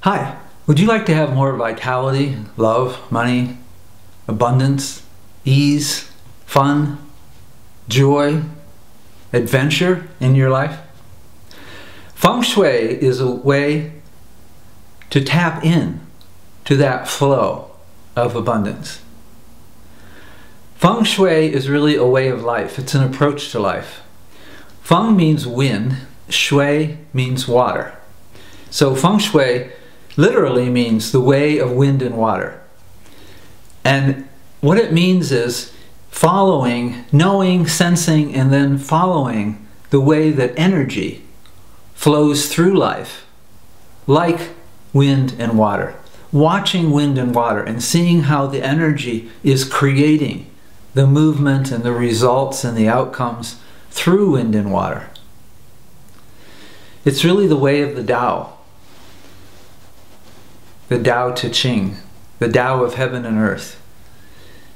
Hi, would you like to have more vitality, love, money, abundance, ease, fun, joy, adventure in your life? Feng Shui is a way to tap in to that flow of abundance. Feng Shui is really a way of life. It's an approach to life. Feng means wind, Shui means water. So Feng Shui literally means the way of wind and water. And what it means is following, knowing, sensing, and then following the way that energy flows through life, like wind and water. Watching wind and water and seeing how the energy is creating the movement and the results and the outcomes through wind and water. It's really the way of the Tao. The Tao Te Ching, the Tao of heaven and earth.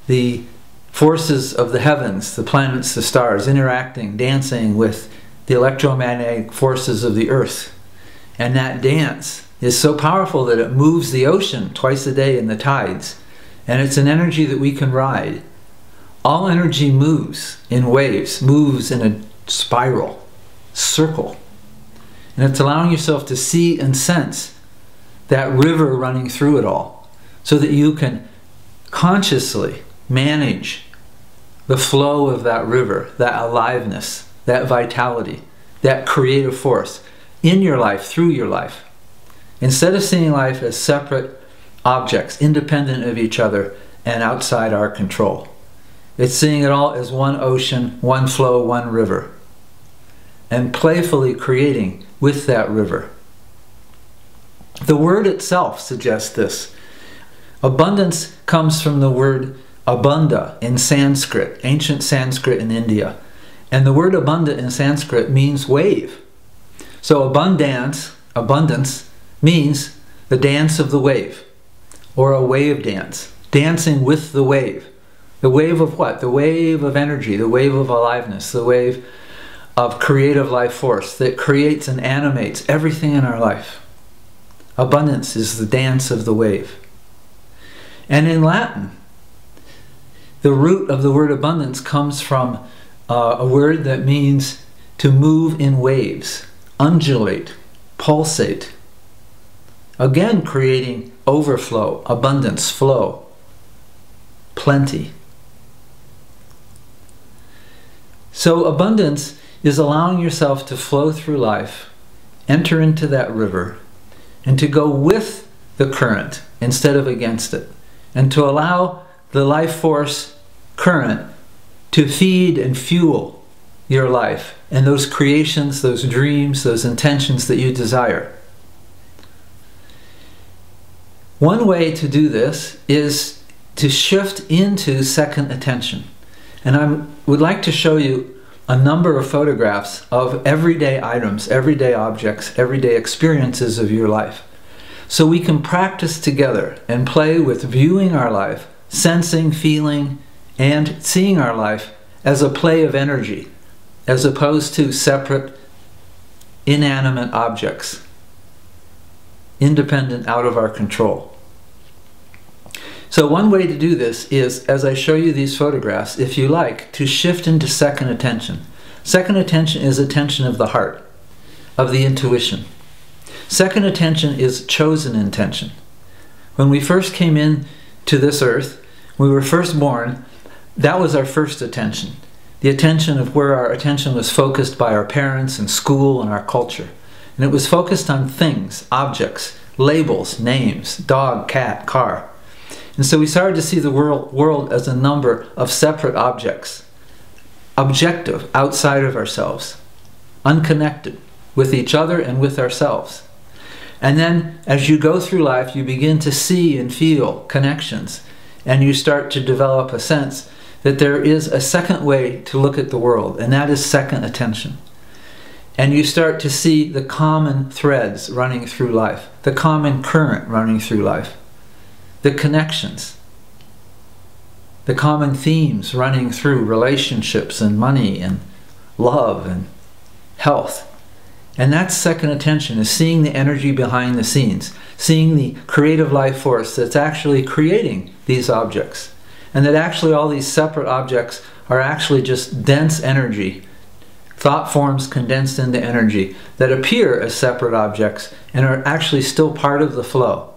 The forces of the heavens, the planets, the stars, interacting, dancing with the electromagnetic forces of the earth. And that dance is so powerful that it moves the ocean twice a day in the tides. And it's an energy that we can ride. All energy moves in waves, moves in a spiral, circle. And it's allowing yourself to see and sense that river running through it all, so that you can consciously manage the flow of that river, that aliveness, that vitality, that creative force in your life, through your life. Instead of seeing life as separate objects, independent of each other and outside our control. It's seeing it all as one ocean, one flow, one river, and playfully creating with that river. The word itself suggests this. Abundance comes from the word abunda in Sanskrit, ancient Sanskrit in India. And the word abunda in Sanskrit means wave. So abundance means the dance of the wave, or a wave dance, dancing with the wave. The wave of what? The wave of energy, the wave of aliveness, the wave of creative life force that creates and animates everything in our life. Abundance is the dance of the wave. And in Latin, the root of the word abundance comes from a word that means to move in waves, undulate, pulsate. Again, creating overflow, abundance, flow, plenty. So abundance is allowing yourself to flow through life, enter into that river, and to go with the current instead of against it, and to allow the life force current to feed and fuel your life and those creations, those dreams, those intentions that you desire. One way to do this is to shift into second attention. And I would like to show you a number of photographs of everyday items, everyday objects, everyday experiences of your life. So we can practice together and play with viewing our life, sensing, feeling, and seeing our life as a play of energy, as opposed to separate, inanimate objects, independent, out of our control. So one way to do this is, as I show you these photographs, if you like, to shift into second attention. Second attention is attention of the heart, of the intuition. Second attention is chosen intention. When we first came in to this earth, we were first born, that was our first attention. The attention of where our attention was focused by our parents and school and our culture. And it was focused on things, objects, labels, names, dog, cat, car. And so we started to see the world as a number of separate objects, objective, outside of ourselves, unconnected with each other and with ourselves. And then as you go through life, you begin to see and feel connections, and you start to develop a sense that there is a second way to look at the world, and that is second attention. And you start to see the common threads running through life, the common current running through life. The connections, the common themes running through relationships and money and love and health. And that's second attention, is seeing the energy behind the scenes, seeing the creative life force that's actually creating these objects. And that actually all these separate objects are actually just dense energy, thought forms condensed into energy that appear as separate objects and are actually still part of the flow.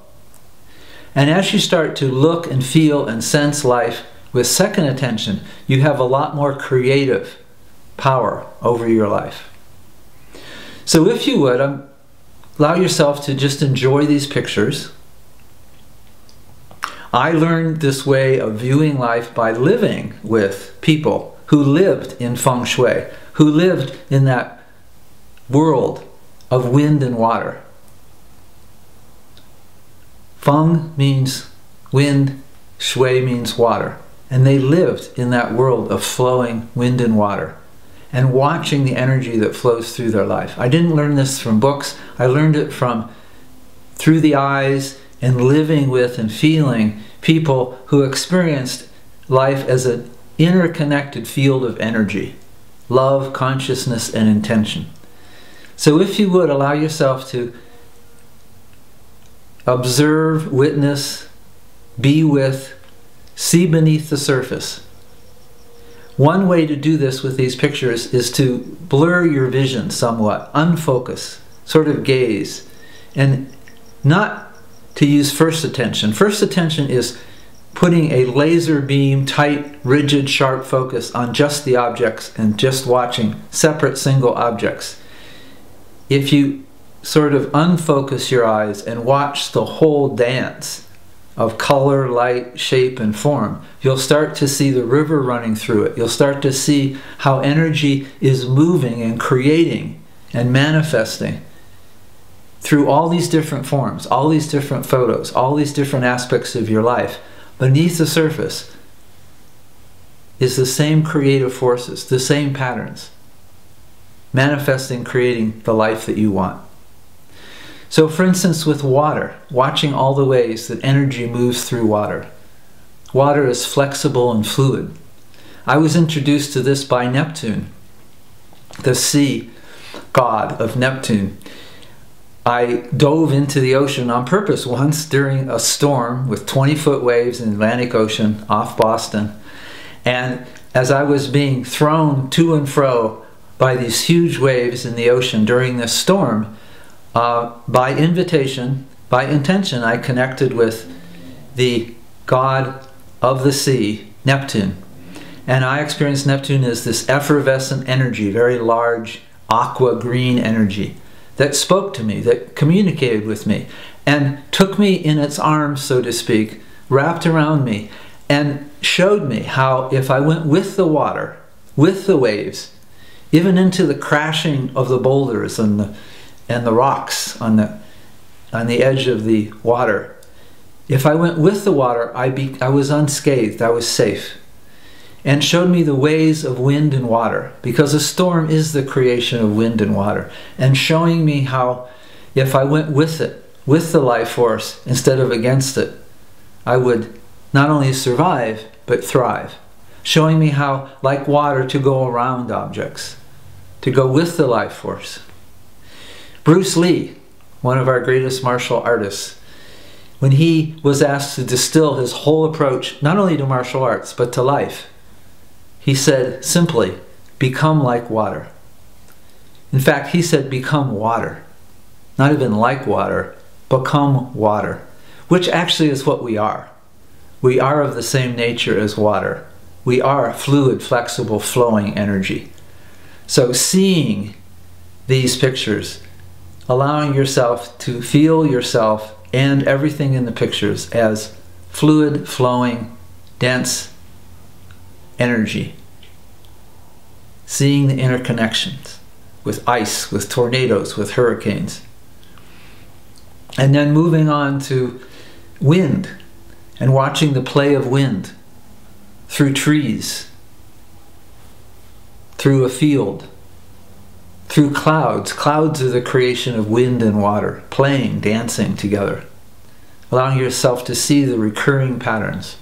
And as you start to look and feel and sense life with second attention, you have a lot more creative power over your life. So if you would, allow yourself to just enjoy these pictures. I learned this way of viewing life by living with people who lived in Feng Shui, who lived in that world of wind and water. Feng means wind, Shui means water. And they lived in that world of flowing wind and water, and watching the energy that flows through their life. I didn't learn this from books. I learned it through the eyes and living with and feeling people who experienced life as an interconnected field of energy, love, consciousness, and intention. So if you would, allow yourself to observe, witness, be with, see beneath the surface. One way to do this with these pictures is to blur your vision somewhat, unfocus, sort of gaze, and not to use first attention. First attention is putting a laser beam, tight, rigid, sharp focus on just the objects and just watching separate single objects. If you sort of unfocus your eyes and watch the whole dance of color, light, shape, and form, you'll start to see the river running through it. You'll start to see how energy is moving and creating and manifesting through all these different forms, all these different photos, all these different aspects of your life. Beneath the surface is the same creative forces, the same patterns, manifesting, creating the life that you want. So for instance, with water, watching all the ways that energy moves through water. Water is flexible and fluid. I was introduced to this by Neptune, the sea god of Neptune. I dove into the ocean on purpose once during a storm with 20-foot waves in the Atlantic Ocean off Boston. And as I was being thrown to and fro by these huge waves in the ocean during this storm, by invitation, by intention, I connected with the god of the sea, Neptune. And I experienced Neptune as this effervescent energy, very large, aqua green energy that spoke to me, that communicated with me, and took me in its arms, so to speak, wrapped around me, and showed me how if I went with the water, with the waves, even into the crashing of the boulders and the rocks on the edge of the water. If I went with the water, I was unscathed, I was safe. And showed me the ways of wind and water, because a storm is the creation of wind and water. And showing me how if I went with it, with the life force, instead of against it, I would not only survive, but thrive. Showing me how, like water, to go around objects, to go with the life force. Bruce Lee, one of our greatest martial artists, when he was asked to distill his whole approach, not only to martial arts, but to life, he said simply, become like water. In fact, he said, become water. Not even like water, become water, which actually is what we are. We are of the same nature as water. We are fluid, flexible, flowing energy. So seeing these pictures, allowing yourself to feel yourself and everything in the pictures as fluid, flowing, dense energy. Seeing the interconnections with ice, with tornadoes, with hurricanes. And then moving on to wind and watching the play of wind through trees, through a field, through clouds. Clouds are the creation of wind and water, playing, dancing together. Allowing yourself to see the recurring patterns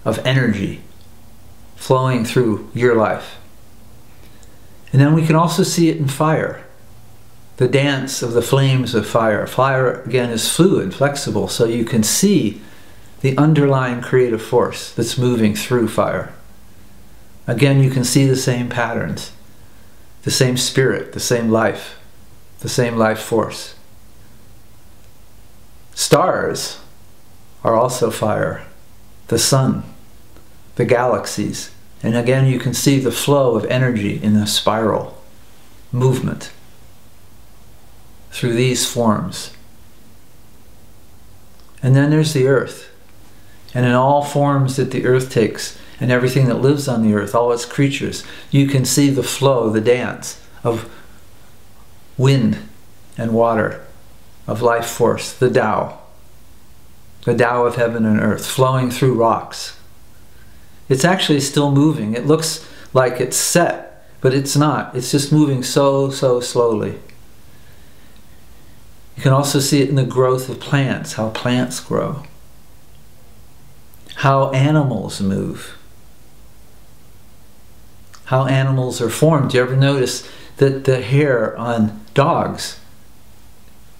of energy flowing through your life. And then we can also see it in fire. the dance of the flames of fire. Fire, again, is fluid, flexible, so you can see the underlying creative force that's moving through fire. Again, you can see the same patterns, the same spirit, the same life force. Stars are also fire, the sun, the galaxies. And again, you can see the flow of energy in a spiral movement through these forms. And then there's the earth. And in all forms that the earth takes, and everything that lives on the earth, all its creatures, you can see the flow, the dance of wind and water, of life force, the Tao of heaven and earth, flowing through rocks. It's actually still moving. It looks like it's set, but it's not. It's just moving so slowly. You can also see it in the growth of plants, how plants grow, how animals move, how animals are formed. Do you ever notice that the hair on dogs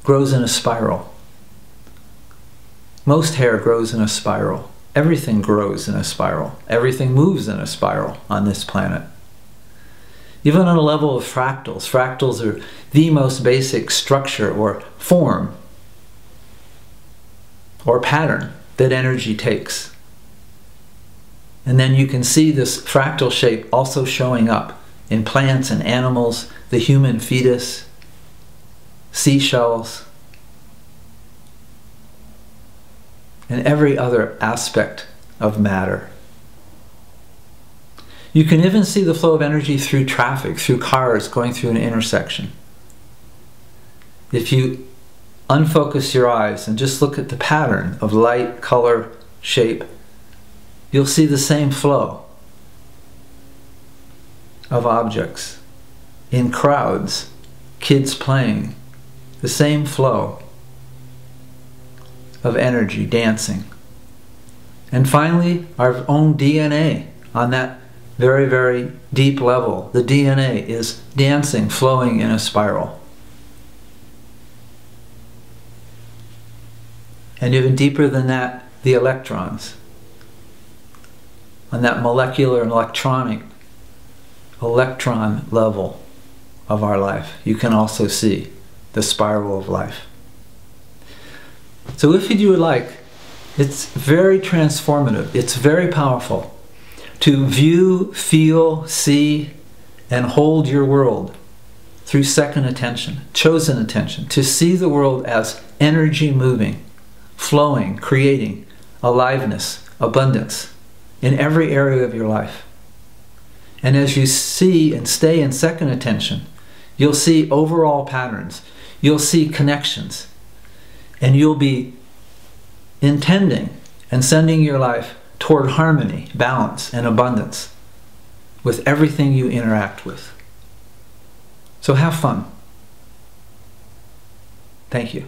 grows in a spiral? Most hair grows in a spiral. Everything grows in a spiral. Everything moves in a spiral on this planet. Even on a level of fractals. Fractals are the most basic structure or form or pattern that energy takes. And then you can see this fractal shape also showing up in plants and animals, the human fetus, seashells, and every other aspect of matter. You can even see the flow of energy through traffic, through cars going through an intersection. If you unfocus your eyes and just look at the pattern of light, color, shape, you'll see the same flow of objects in crowds, kids playing, the same flow of energy dancing. And finally, our own DNA on that very deep level. The DNA is dancing, flowing in a spiral. And even deeper than that, the electrons. On that molecular and electron level of our life, you can also see the spiral of life. So if you would like, it's very transformative, it's very powerful to view, feel, see, and hold your world through second attention, chosen attention, to see the world as energy moving, flowing, creating aliveness, abundance in every area of your life. And as you see and stay in second attention, you'll see overall patterns, you'll see connections, and you'll be intending and sending your life toward harmony, balance, and abundance with everything you interact with. So have fun. Thank you.